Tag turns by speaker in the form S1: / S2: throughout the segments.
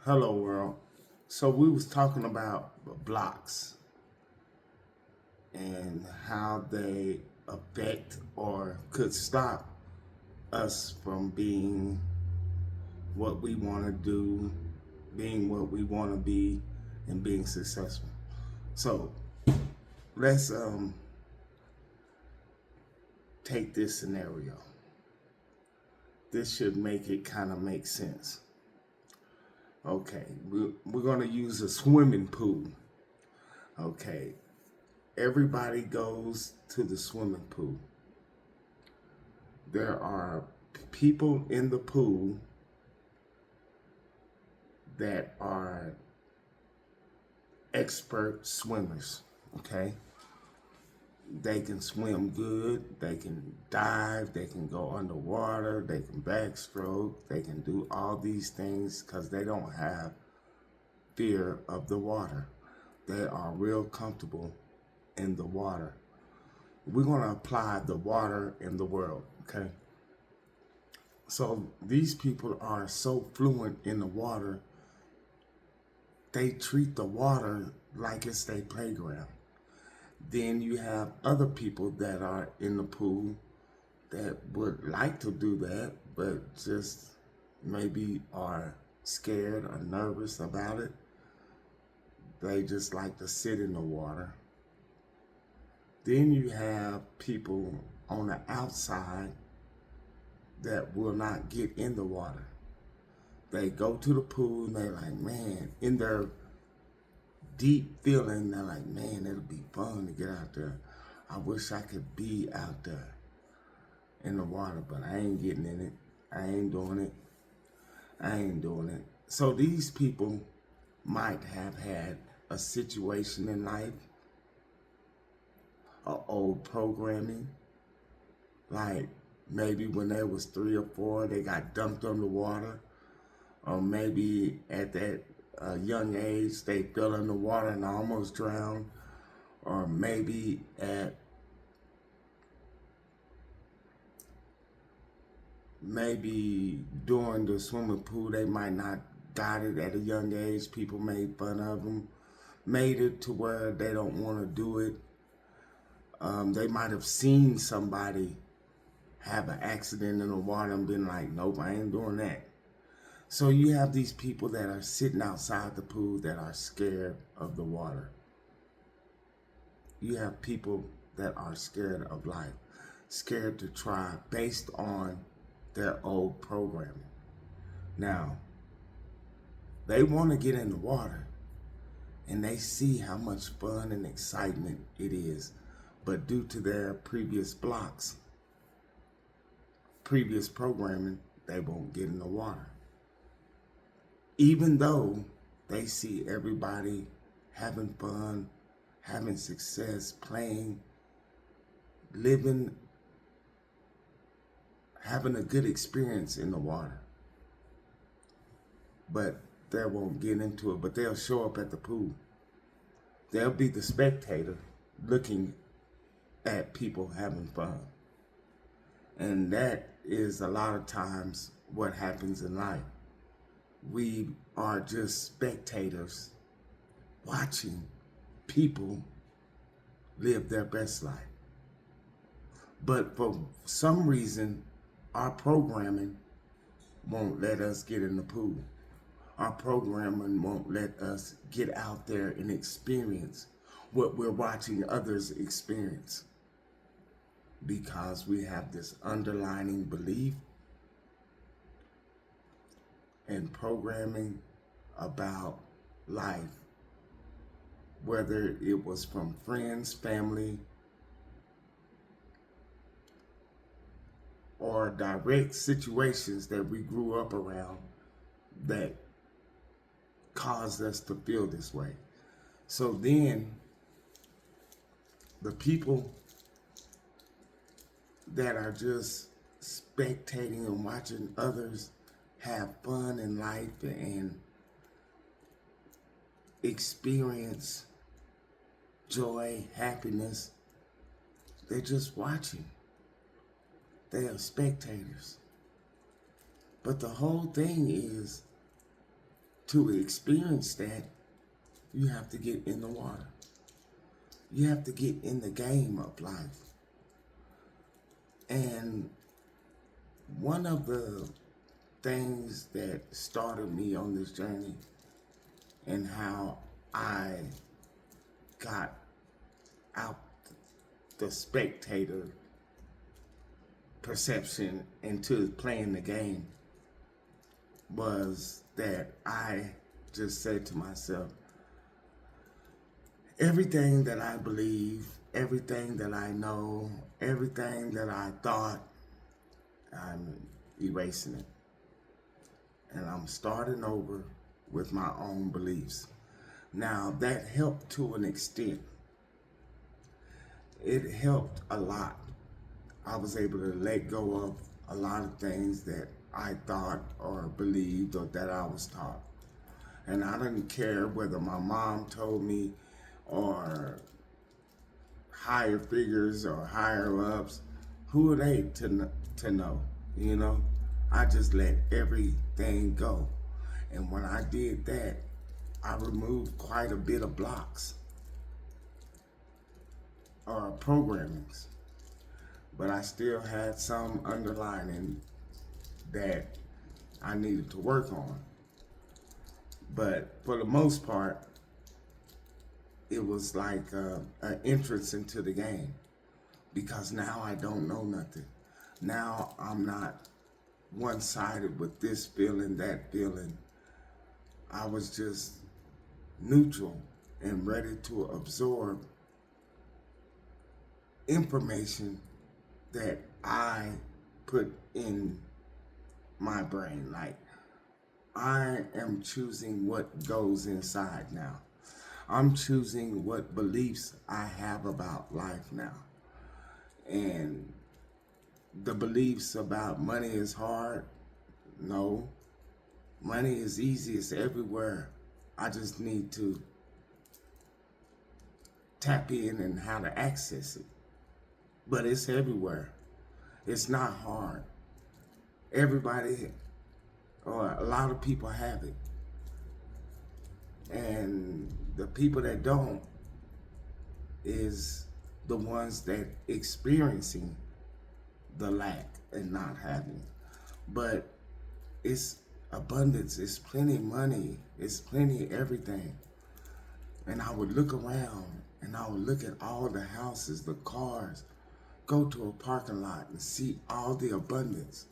S1: Hello world. So we was talking about blocks and how they affect or could stop us from being what we want to do, being what we want to be, and being successful. So let's take this scenario. This should make it kind of make sense. Okay, we're going to use a swimming pool. Okay, everybody goes to the swimming pool. There are people in the pool that are expert swimmers, okay? They can swim good, they can dive, they can go underwater, they can backstroke, they can do all these things because they don't have fear of the water. They are real comfortable in the water. We're going to apply the water in the world, okay? So these people are so fluent in the water, they treat the water like it's their playground. Then you have other people that are in the pool that would like to do that, but just maybe are scared or nervous about it. They just like to sit in the water. Then you have people on the outside that will not get in the water. They go to the pool and they're like, man, in their deep feeling, they're like, man, it'll be fun to get out there. I wish I could be out there in the water, but I ain't getting in it. I ain't doing it. I ain't doing it. So these people might have had a situation in life, old programming, like maybe when they was 3 or 4, they got dumped underwater, or maybe at that young age they fell in the water and almost drowned, or maybe during the swimming pool they might not got it at a young age. People made fun of them, made it to where they don't want to do it. They might have seen somebody have an accident in the water and been like, nope, I ain't doing that. So you have these people that are sitting outside the pool that are scared of the water. You have people that are scared of life, scared to try based on their old programming. Now, they want to get in the water and they see how much fun and excitement it is, but due to their previous blocks, previous programming, they won't get in the water. Even though they see everybody having fun, having success, playing, living, having a good experience in the water. But they won't get into it, but they'll show up at the pool. They'll be the spectator looking at people having fun. And that is a lot of times what happens in life. We are just spectators watching people live their best life. But for some reason, our programming won't let us get in the pool. Our programming won't let us get out there and experience what we're watching others experience, because we have this underlining belief and programming about life, whether it was from friends, family, or direct situations that we grew up around that caused us to feel this way. So then the people that are just spectating and watching others have fun in life and experience joy, happiness, they're just watching. They are spectators. But the whole thing is to experience that, you have to get in the water. You have to get in the game of life. And one of the things that started me on this journey and how I got out the spectator perception into playing the game was that I just said to myself, everything that I believe, everything that I know, everything that I thought, I'm erasing it. And I'm starting over with my own beliefs. Now, that helped to an extent. It helped a lot. I was able to let go of a lot of things that I thought or believed or that I was taught. And I didn't care whether my mom told me or higher figures or higher ups. Who are they to know? You know, I just let everything go. And when I did that, I removed quite a bit of blocks or programmings. But I still had some underlining that I needed to work on. But for the most part, it was like an entrance into the game, because now I don't know nothing. Now I'm not one-sided with this feeling, that feeling. I was just neutral and ready to absorb information that I put in my brain. Like, I am choosing what goes inside now. I'm choosing what beliefs I have about life now. And the beliefs about money is hard, no. Money is easy, it's everywhere. I just need to tap in and how to access it. But it's everywhere. It's not hard. Everybody, or a lot of people have it. And the people that don't is the ones that experiencing the lack and not having. But it's abundance, it's plenty of money, it's plenty of everything. And I would look around and I would look at all the houses, the cars, go to a parking lot and see all the abundance.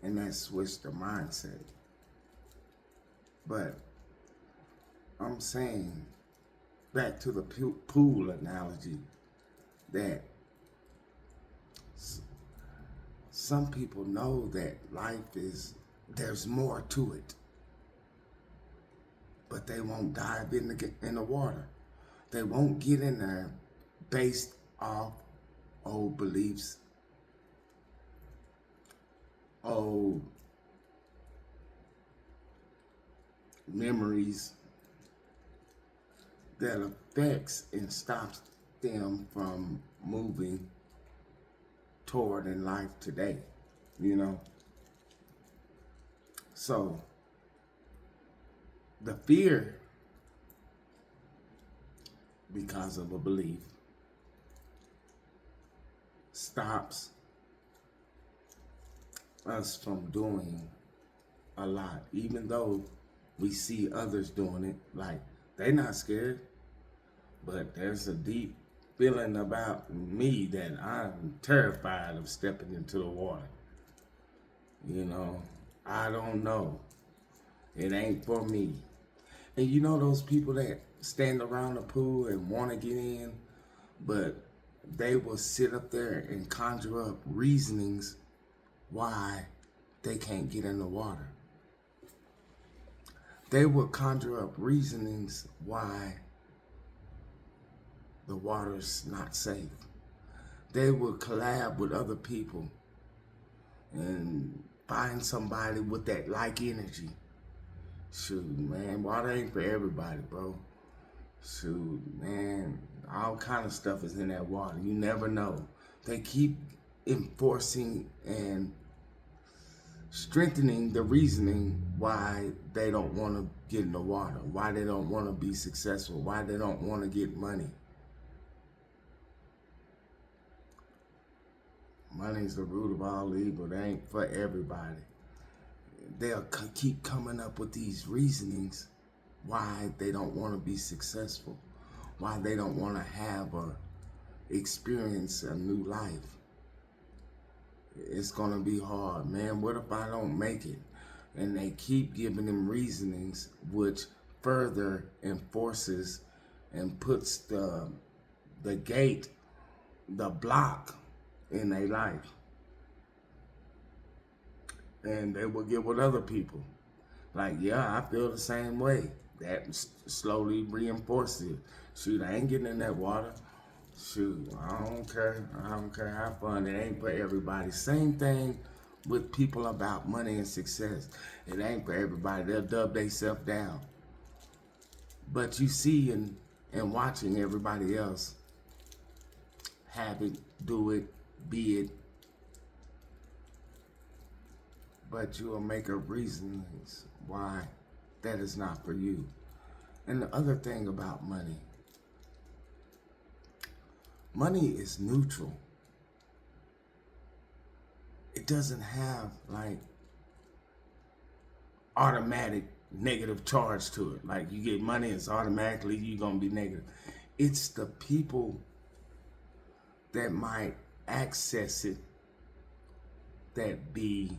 S1: And that switched the mindset. But I'm saying, back to the pool analogy, that some people know that life is, there's more to it, but they won't dive in the water. They won't get in there based off old beliefs, old memories that affects and stops them from moving toward in life today, you know? So the fear, because of a belief, stops us from doing a lot, even though we see others doing it. Like, they're not scared, but there's a deep feeling about me that I'm terrified of stepping into the water. You know, I don't know. It ain't for me. And you know those people that stand around the pool and want to get in, but they will sit up there and conjure up reasonings why they can't get in the water. They will conjure up reasonings why the water's not safe. They will collab with other people and find somebody with that like energy. Shoot, man, water ain't for everybody, bro. Shoot, man, all kind of stuff is in that water. You never know. They keep enforcing and strengthening the reasoning why they don't want to get in the water, why they don't want to be successful, why they don't want to get money. Money is the root of all evil. It ain't for everybody. They'll keep coming up with these reasonings why they don't want to be successful, why they don't want to have a experience a new life. It's gonna be hard, man. What if I don't make it? And they keep giving them reasonings, which further enforces and puts the gate, the block in their life. And they will get with other people. Like, yeah, I feel the same way. That slowly reinforces it. Shoot, I ain't getting in that water. Shoot, I don't care. I don't care how fun. It ain't for everybody. Same thing with people about money and success. It ain't for everybody. They'll dub themselves down. But you see and watching everybody else have it, do it, be it. But you will make up reasons why that is not for you. And the other thing about money, money is neutral. It doesn't have like automatic negative charge to it. Like you get money, it's automatically you're gonna be negative. It's the people that might access it that be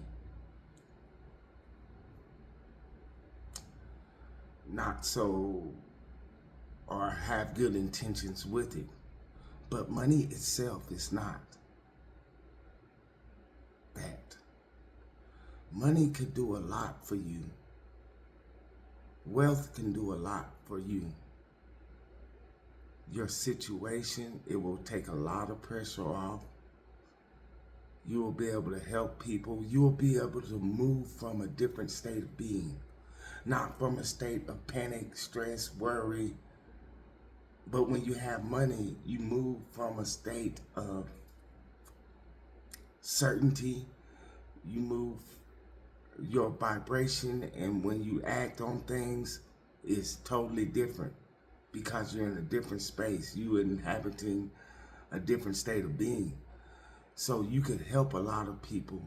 S1: not so or have good intentions with it. But money itself is not that. Money could do a lot for you. Wealth can do a lot for you. Your situation, it will take a lot of pressure off. You will be able to help people. You will be able to move from a different state of being. Not from a state of panic, stress, worry. But when you have money, you move from a state of certainty. You move your vibration, and when you act on things, it's totally different because you're in a different space. You're inhabiting a different state of being. So you could help a lot of people.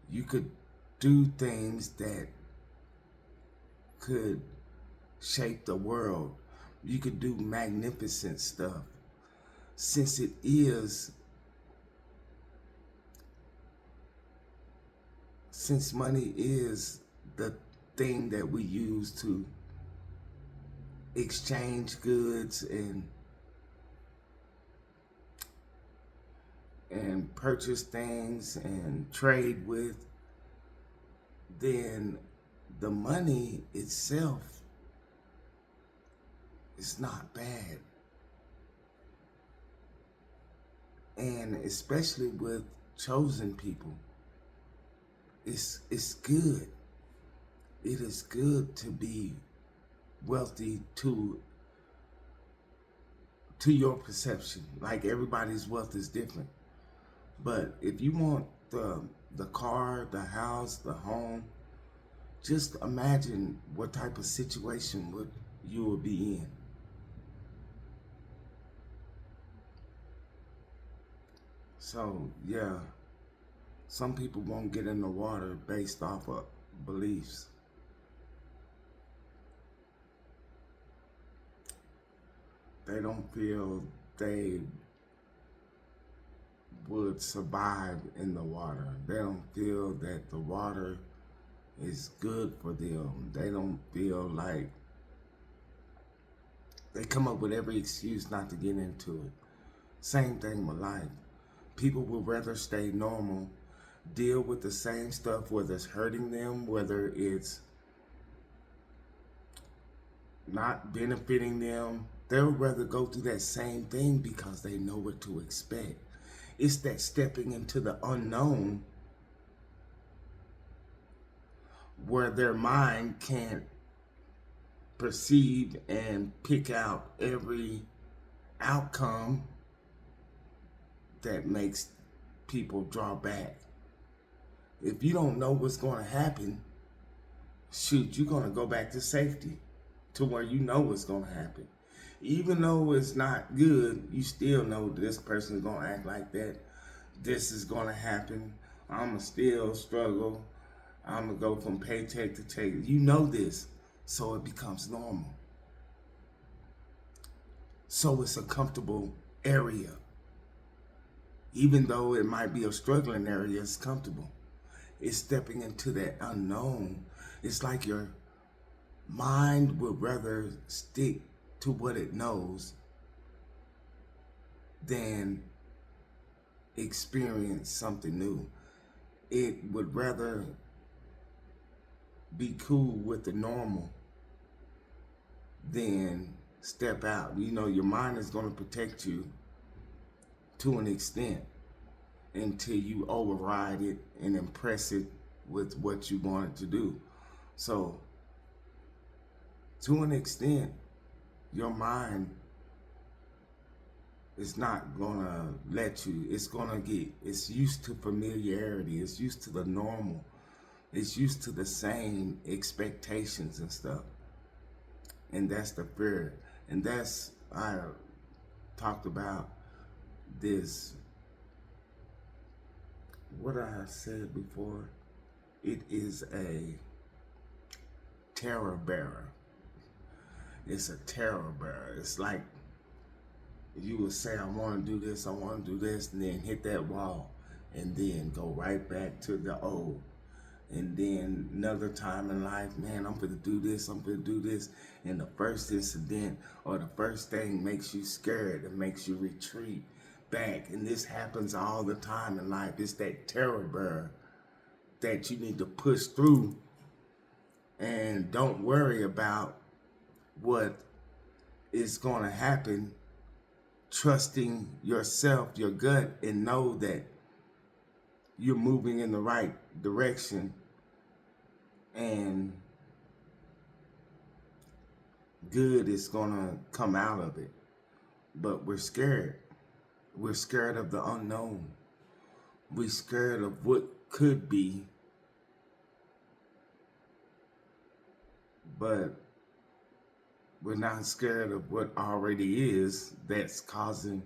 S1: You could do things that could shape the world. You could do magnificent stuff. Since money is the thing that we use to exchange goods and purchase things and trade with, then the money itself is not bad. And especially with chosen people, it's good. It is good to be wealthy to your perception. Like everybody's wealth is different. But if you want the car, the house, the home, just imagine what type of situation you would be in. So yeah, some people won't get in the water based off of beliefs. They don't feel they would survive in the water. They don't feel that the water is good for them. They don't feel like, they come up with every excuse not to get into it. Same thing with life. People would rather stay normal, deal with the same stuff, whether it's hurting them, whether it's not benefiting them. They would rather go through that same thing because they know what to expect. It's that stepping into the unknown where their mind can't perceive and pick out every outcome that makes people draw back. If you don't know what's going to happen, shoot, you're going to go back to safety, to where you know what's going to happen. Even though it's not good, you still know this person is going to act like that. This is going to happen. I'm going to still struggle. I'm going to go from paycheck to paycheck. You know this, so it becomes normal. So it's a comfortable area. Even though it might be a struggling area, it's comfortable. It's stepping into that unknown. It's like your mind would rather stick to what it knows than experience something new. It would rather be cool with the normal than step out. You know, your mind is going to protect you to an extent until you override it and impress it with what you want it to do. So, to an extent, your mind is not gonna let you. It's used to familiarity. It's used to the normal. It's used to the same expectations and stuff. And that's the fear. And I talked about this, what I said before. It is a terror bearer. It's a terror bearer. It's like you would say, I want to do this, I want to do this, and then hit that wall, and then go right back to the old. And then another time in life, man, I'm going to do this, I'm going to do this. And the first incident or the first thing makes you scared and makes you retreat back. And this happens all the time in life. It's that terror bearer that you need to push through, and don't worry about what is going to happen. Trusting yourself, your gut, and know that you're moving in the right direction, and good is going to come out of it. But we're scared. We're scared of the unknown. We're scared of what could be. But we're not scared of what already is, that's causing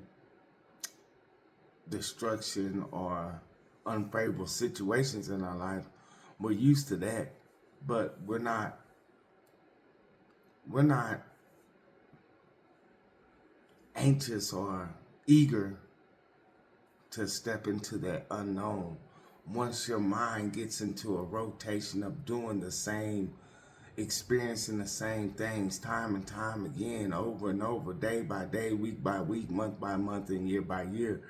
S1: destruction or unfavorable situations in our life. We're used to that, but we're not anxious or eager to step into that unknown. Once your mind gets into a rotation of doing the same, experiencing the same things time and time again, over and over, day by day, week by week, month by month, and year by year,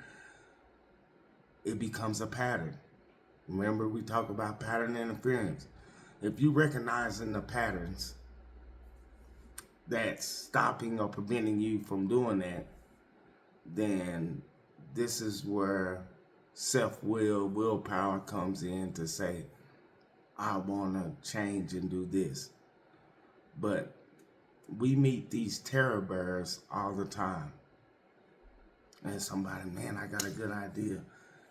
S1: it becomes a pattern. Remember, we talk about pattern interference. If you recognize in the patterns that's stopping or preventing you from doing that, then this is where willpower comes in to say, I want to change and do this. But we meet these terror bearers all the time. And somebody, man, I got a good idea.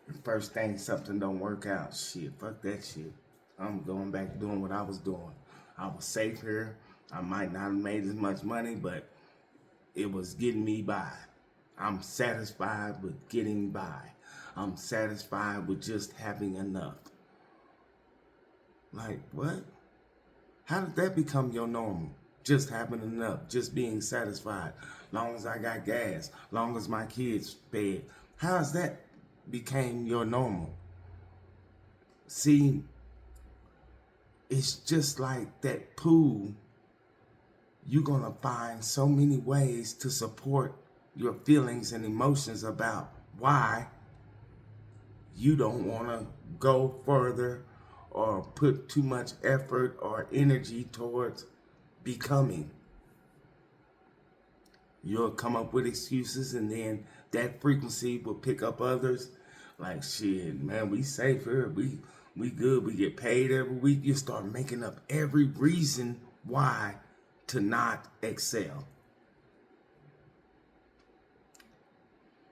S1: The first thing something don't work out, shit, fuck that shit. I'm going back doing what I was doing. I was safe here. I might not have made as much money, but it was getting me by. I'm satisfied with getting by. I'm satisfied with just having enough. Like, what? How did that become your normal? Just having enough, just being satisfied. Long as I got gas, long as my kids fed. How has that became your normal? See, it's just like that pool. You're going to find so many ways to support your feelings and emotions about why you don't want to go further or put too much effort or energy towards becoming. You'll come up with excuses, and then that frequency will pick up others. Like, shit, man, we safe here. We good. We get paid every week. You start making up every reason why to not excel.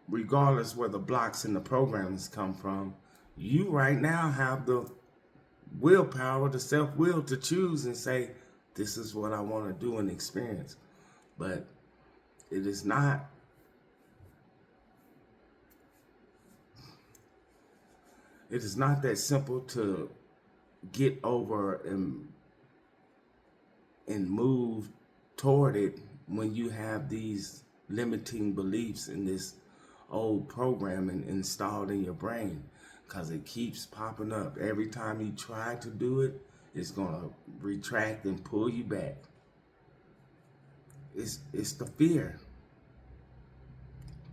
S1: Regardless where the blocks in the programs come from, you right now have the willpower, the self-will to choose and say, this is what I want to do and experience. But it is not, that simple to get over and move toward it when you have these limiting beliefs in this old programming installed in your brain, because it keeps popping up. Every time you try to do it, it's going to retract and pull you back. It's the fear.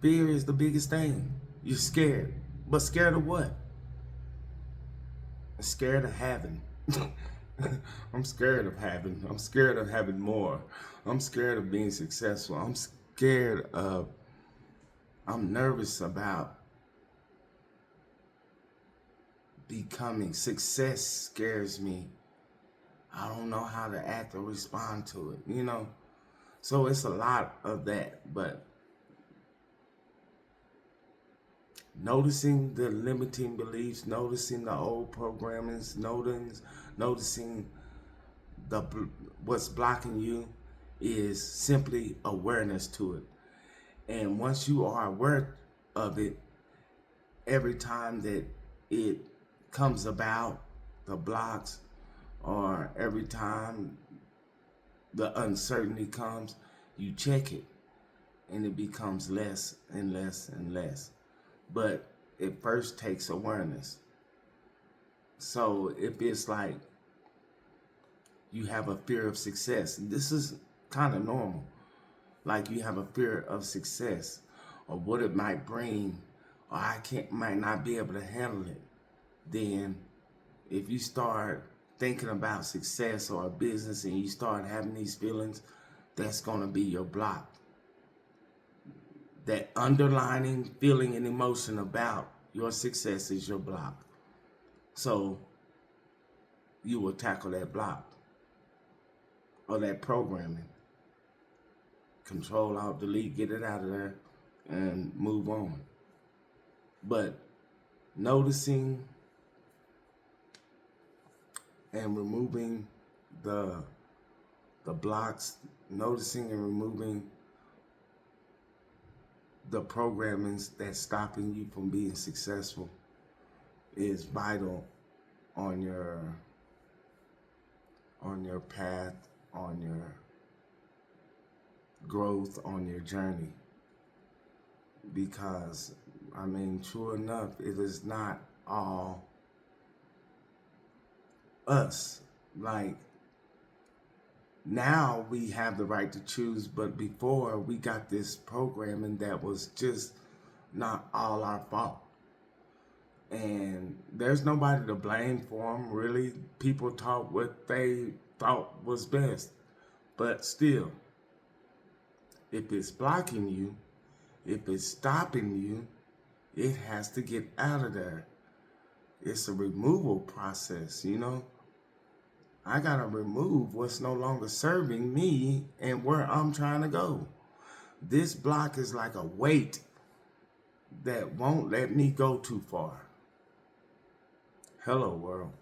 S1: Fear is the biggest thing. You're scared. But scared of what? I'm scared of having. I'm scared of having. I'm scared of having more. I'm scared of being successful. I'm nervous about becoming. Success scares me. I don't know how to act or respond to it, So it's a lot of that, but noticing the limiting beliefs, noticing the old programmings, noticing what's blocking you is simply awareness to it. And once you are aware of it, every time that it comes about, the blocks, or every time the uncertainty comes, you check it, and it becomes less and less and less. But it first takes awareness. So if it's like you have a fear of success, this is kind of normal. Like you have a fear of success or what it might bring, or might not be able to handle it. Then if you start thinking about success or a business and you start having these feelings, that's going to be your block. That underlining feeling and emotion about your success is your block. So you will tackle that block or that programming. Control, Alt, delete, get it out of there and move on. But noticing and removing the blocks, noticing and removing the programmings that's stopping you from being successful is vital on your path, on your growth, on your journey. Because, true enough, it is not all us. Like, now we have the right to choose, but before we got this programming that was just not all our fault. And there's nobody to blame for them, really. People taught what they thought was best. But still, if it's blocking you, if it's stopping you, it has to get out of there. It's a removal process, I gotta remove what's no longer serving me and where I'm trying to go. This block is like a weight that won't let me go too far. Hello, world.